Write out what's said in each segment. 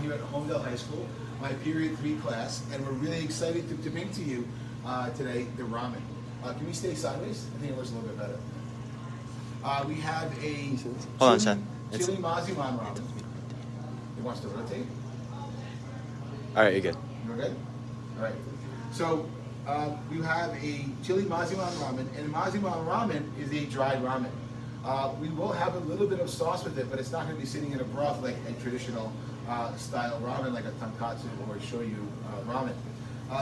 here at Homedale High School, my Period 3 class, and we're really excited to bring to you today the ramen. Can we stay sideways? I think it looks a little bit better. We have a chili Mazemen ramen. It wants to rotate. All right, you're good. You're good? All right. So we have a chili Mazemen ramen, and Mazemen ramen is a dried ramen. We will have a little bit of sauce with it, but it's not going to be sitting in a broth like a traditional style ramen, like a tonkatsu or shoyu ramen.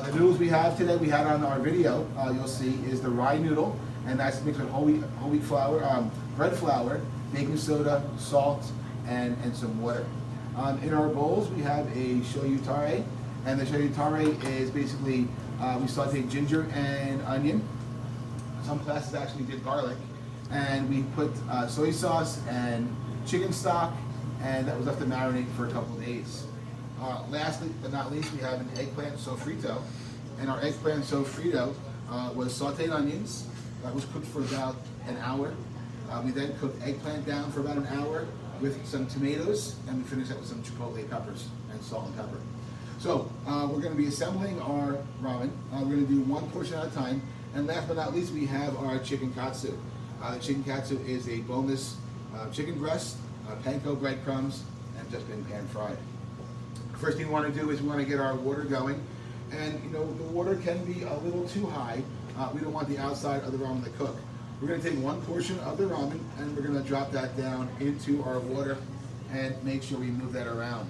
The noodles we have today, we had on our video, you'll see, is the rye noodle, and that's mixed with whole wheat flour, bread flour, baking soda, salt, and some water. In our bowls, we have a shoyu tare, and the shoyu tare is basically, we saute ginger and onion. Some classes actually did garlic. And we put soy sauce and chicken stock, and that was left to marinate for a couple of days. Lastly, but not least, we have an eggplant sofrito, and our eggplant sofrito was sauteed onions. That was cooked for about an hour. We then cooked eggplant down for about an hour with some tomatoes, and we finished that with some chipotle peppers and salt and pepper. So we're going to be assembling our ramen. We're going to do one portion at a time, and last but not least, we have our chicken katsu. The chicken katsu is a boneless chicken breast, panko breadcrumbs, and just been pan fried. First thing we want to do is we want to get our water going, and the water can be a little too high. We don't want the outside of the ramen to cook. We're going to take one portion of the ramen and we're going to drop that down into our water and make sure we move that around.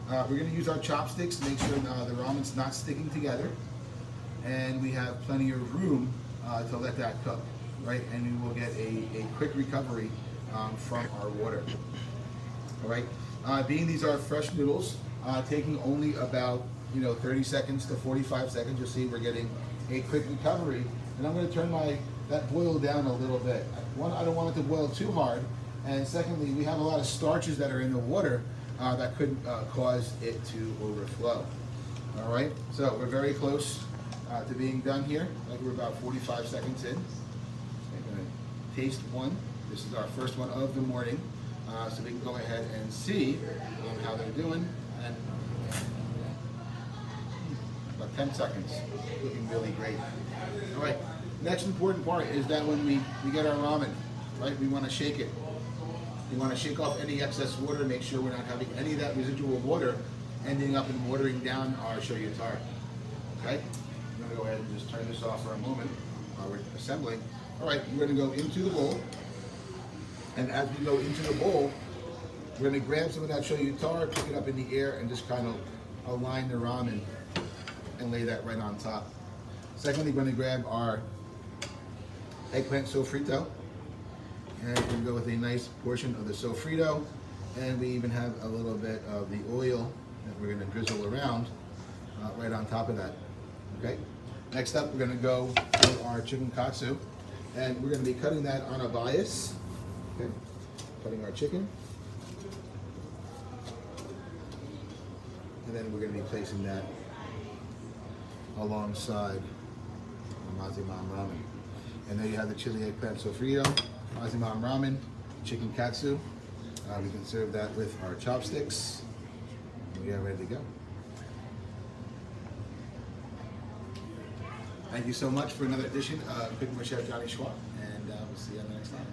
We're going to use our chopsticks to make sure the ramen's not sticking together, and we have plenty of room to let that cook. Right, and we will get a quick recovery from our water. All right, being these are fresh noodles, taking only about 30 seconds to 45 seconds, you'll see we're getting a quick recovery. And I'm going to turn that boil down a little bit. One, I don't want it to boil too hard, and secondly, we have a lot of starches that are in the water that could cause it to overflow. All right, so we're very close to being done here. Like we're about 45 seconds in. Taste one. This is our first one of the morning, so we can go ahead and see how they're doing. And about 10 seconds, looking really great. All right. Next important part is that when we get our ramen, right, we want to shake it. We want to shake off any excess water, make sure we're not having any of that residual water ending up in watering down our shoyu tare. Okay. I'm going to go ahead and just turn this off for a moment while we're assembling. All right, we're going to go into the bowl, and as we go into the bowl, we're going to grab some of that shoyu tare, pick it up in the air, and just kind of align the ramen and lay that right on top. Secondly, we're going to grab our eggplant sofrito, and we're going to go with a nice portion of the sofrito, and we even have a little bit of the oil that we're going to drizzle around right on top of that. Okay. Next up, we're going to go with our chicken katsu. And we're going to be cutting that on a bias. Okay. Cutting our chicken. And then we're going to be placing that alongside the Mazemen ramen. And there you have the chili eggplant sofrito, Mazemen ramen, chicken katsu. We can serve that with our chopsticks. And we are ready to go. Thank you so much for another edition of Cooking with Chef Johnyshwa, and we'll see you on the next time.